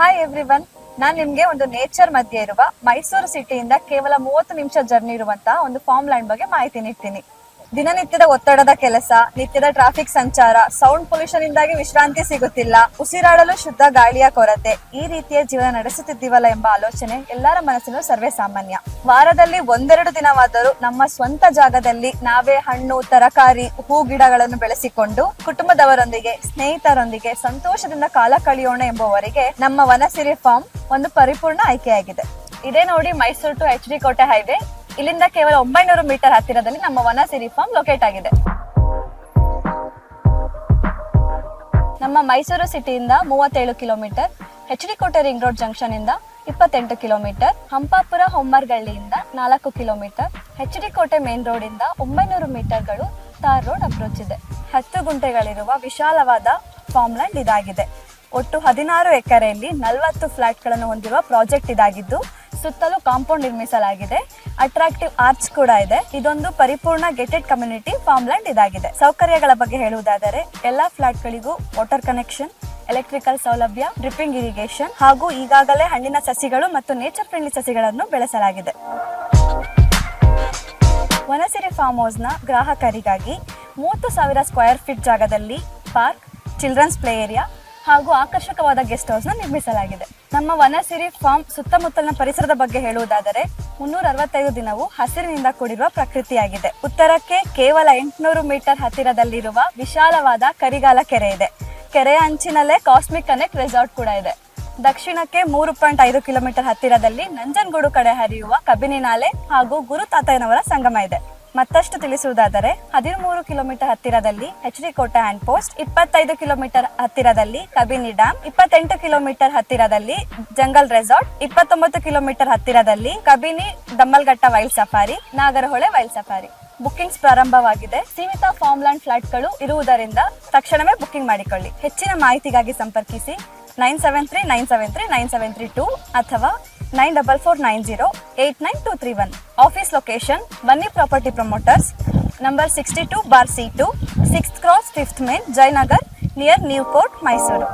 Hi everyone, ನಾನ್ ನಿಮ್ಗೆ ಒಂದು nature ಮಧ್ಯೆ ಇರುವ ಮೈಸೂರು ಸಿಟಿಯಿಂದ ಕೇವಲ 30 ನಿಮಿಷ ಜರ್ನಿ ಇರುವಂತಹ ಒಂದು ಫಾರ್ಮ್ ಲ್ಯಾಂಡ್ ಬಗ್ಗೆ ಮಾಹಿತಿ ನೀಡ್ತೀನಿ. ದಿನನಿತ್ಯದ ಒತ್ತಡದ ಕೆಲಸ, ನಿತ್ಯದ ಟ್ರಾಫಿಕ್ ಸಂಚಾರ, ಸೌಂಡ್ ಪೊಲ್ಯೂಷನ್ ಇಂದಾಗಿ ವಿಶ್ರಾಂತಿ ಸಿಗುತ್ತಿಲ್ಲ, ಉಸಿರಾಡಲು ಶುದ್ಧ ಗಾಳಿಯ ಕೊರತೆ, ಈ ರೀತಿಯ ಜೀವನ ನಡೆಸುತ್ತಿದ್ದೀವಲ್ಲ ಎಂಬ ಆಲೋಚನೆ ಎಲ್ಲರ ಮನಸ್ಸಿನಲ್ಲೂ ಸರ್ವೇ ಸಾಮಾನ್ಯ. ವಾರದಲ್ಲಿ ಒಂದೆರಡು ದಿನವಾದರೂ ನಮ್ಮ ಸ್ವಂತ ಜಾಗದಲ್ಲಿ ನಾವೇ ಹಣ್ಣು, ತರಕಾರಿ, ಹೂ ಗಿಡಗಳನ್ನು ಬೆಳೆಸಿಕೊಂಡು ಕುಟುಂಬದವರೊಂದಿಗೆ, ಸ್ನೇಹಿತರೊಂದಿಗೆ ಸಂತೋಷದಿಂದ ಕಾಲ ಕಳೆಯೋಣ ಎಂಬುವವರಿಗೆ ನಮ್ಮ ವನಸಿರಿ ಫಾರ್ಮ್ ಒಂದು ಪರಿಪೂರ್ಣ ಆಯ್ಕೆಯಾಗಿದೆ. ಇದೇ ನೋಡಿ ಮೈಸೂರು ಟು HD ಕೋಟೆ ಹೈವೇ. ಇಲ್ಲಿಂದ ಕೇವಲ 900 ಮೀಟರ್ ಹತ್ತಿರದಲ್ಲಿ ನಮ್ಮ ವನಸಿರಿ ಫಾರ್ಮ್ ಲೊಕೇಟ್ ಆಗಿದೆ. ನಮ್ಮ ಮೈಸೂರು ಸಿಟಿಯಿಂದ 37 ಕಿಲೋಮೀಟರ್, HD ಕೋಟೆ ರಿಂಗ್ ರೋಡ್ ಜಂಕ್ಷನ್ ಇಂದ 28 ಕಿಲೋಮೀಟರ್, ಹಂಪಾಪುರ ಹೊಮ್ಮರ್ಗಳ್ಳಿಯಿಂದ 4 ಕಿಲೋಮೀಟರ್, HD ಕೋಟೆ ಮೇನ್ ರೋಡ್ ಇಂದ 900 ಮೀಟರ್ಗಳು ತಾರ್ ರೋಡ್ ಅಪ್ರೋಚ್ ಇದೆ. 10 ಗುಂಟೆಗಳಿರುವ ವಿಶಾಲವಾದ ಫಾರ್ಮ್ ಲ್ಯಾಂಡ್ ಇದಾಗಿದೆ. ಒಟ್ಟು 16 ಎಕರೆಯಲ್ಲಿ 40 ಫ್ಲಾಟ್ಗಳನ್ನು ಹೊಂದಿರುವ ಪ್ರಾಜೆಕ್ಟ್ ಇದಾಗಿದ್ದು, ಸುತ್ತಲೂ ಕಾಂಪೌಂಡ್ ನಿರ್ಮಿಸಲಾಗಿದೆ. ಅಟ್ರಾಕ್ಟಿವ್ ಆರ್ಚ್ ಕೂಡ ಇದೆ. ಇದೊಂದು ಪರಿಪೂರ್ಣ ಗೇಟೆಡ್ ಕಮ್ಯುನಿಟಿ ಫಾರ್ಮ್ ಲ್ಯಾಂಡ್ ಇದಾಗಿದೆ. ಸೌಕರ್ಯಗಳ ಬಗ್ಗೆ ಹೇಳುವುದಾದರೆ ಎಲ್ಲಾ ಫ್ಲಾಟ್ಗಳಿಗೂ ವಾಟರ್ ಕನೆಕ್ಷನ್, ಎಲೆಕ್ಟ್ರಿಕಲ್ ಸೌಲಭ್ಯ, ಡ್ರಿಪ್ಪಿಂಗ್ ಇರಿಗೇಷನ್ ಹಾಗೂ ಈಗಾಗಲೇ ಹಣ್ಣಿನ ಸಸಿಗಳು ಮತ್ತು ನೇಚರ್ ಫ್ರೆಂಡ್ಲಿ ಸಸಿಗಳನ್ನು ಬೆಳೆಸಲಾಗಿದೆ. ವನಸಿರಿ ಫಾರ್ಮ್ ಹೌಸ್ ನ ಗ್ರಾಹಕರಿಗಾಗಿ 30,000 ಸ್ಕ್ವೇರ್ ಫೀಟ್ ಜಾಗದಲ್ಲಿ ಪಾರ್ಕ್, ಚಿಲ್ಡ್ರನ್ಸ್ ಪ್ಲೇ ಏರಿಯಾ ಹಾಗೂ ಆಕರ್ಷಕವಾದ ಗೆಸ್ಟ್ ಹೌಸ್ ನ ನಿರ್ಮಿಸಲಾಗಿದೆ. ನಮ್ಮ ವನಸಿರಿ ಫಾರ್ಮ್ ಸುತ್ತಮುತ್ತಲಿನ ಪರಿಸರದ ಬಗ್ಗೆ ಹೇಳುವುದಾದರೆ 365 ದಿನವೂ ಹಸಿರಿನಿಂದ ಕೂಡಿರುವ ಪ್ರಕೃತಿಯಾಗಿದೆ. ಉತ್ತರಕ್ಕೆ ಕೇವಲ 800 ಮೀಟರ್ ಹತ್ತಿರದಲ್ಲಿರುವ ವಿಶಾಲವಾದ ಕರಿಗಾಲ ಕೆರೆ ಇದೆ. ಕೆರೆಯ ಅಂಚಿನಲ್ಲೇ ಕಾಸ್ಮಿಕ್ ಕನೆಕ್ಟ್ ರೆಸಾರ್ಟ್ ಕೂಡ ಇದೆ. ದಕ್ಷಿಣಕ್ಕೆ 3.5 ಕಿಲೋಮೀಟರ್ ಹತ್ತಿರದಲ್ಲಿ ನಂಜನಗೂಡು ಕಡೆ ಹರಿಯುವ ಕಬಿನಿ ನಾಲೆ ಹಾಗೂ ಗುರು ತಾತಯ್ಯನವರ ಸಂಗಮ ಇದೆ. ಮತ್ತಷ್ಟು ತಿಳಿಸುವುದಾದರೆ 13 ಕಿಲೋಮೀಟರ್ ಹತ್ತಿರದಲ್ಲಿ HD Kote hand post, 25 kilometre ಹತ್ತಿರದಲ್ಲಿ ಕಬಿನಿ ಡ್ಯಾಮ್, 28 ಕಿಲೋಮೀಟರ್ ಹತ್ತಿರದಲ್ಲಿ ಜಂಗಲ್ ರೆಸಾರ್ಟ್, 29 ಕಿಲೋಮೀಟರ್ ಹತ್ತಿರದಲ್ಲಿ Kabini Dammalghatta wild safari, Nagarahole wild safari. Bookings ಪ್ರಾರಂಭವಾಗಿದೆ. ಸೀಮಿತ ಫಾರ್ಮ್ ಲ್ಯಾಂಡ್ ಫ್ಲಾಟ್ಗಳು ಇರುವುದರಿಂದ ತಕ್ಷಣವೇ ಬುಕ್ಕಿಂಗ್ ಮಾಡಿಕೊಳ್ಳಿ. ಹೆಚ್ಚಿನ ಮಾಹಿತಿಗಾಗಿ ಸಂಪರ್ಕಿಸಿ 9739739732 ಅಥವಾ 9449089231. ಆಫೀಸ್ ಲೊಕೇಶನ್ ಬನ್ನಿ property promoters, number 62/C2, 6th Cross, 5th Main, Jayanagar, near new court, Mysuru.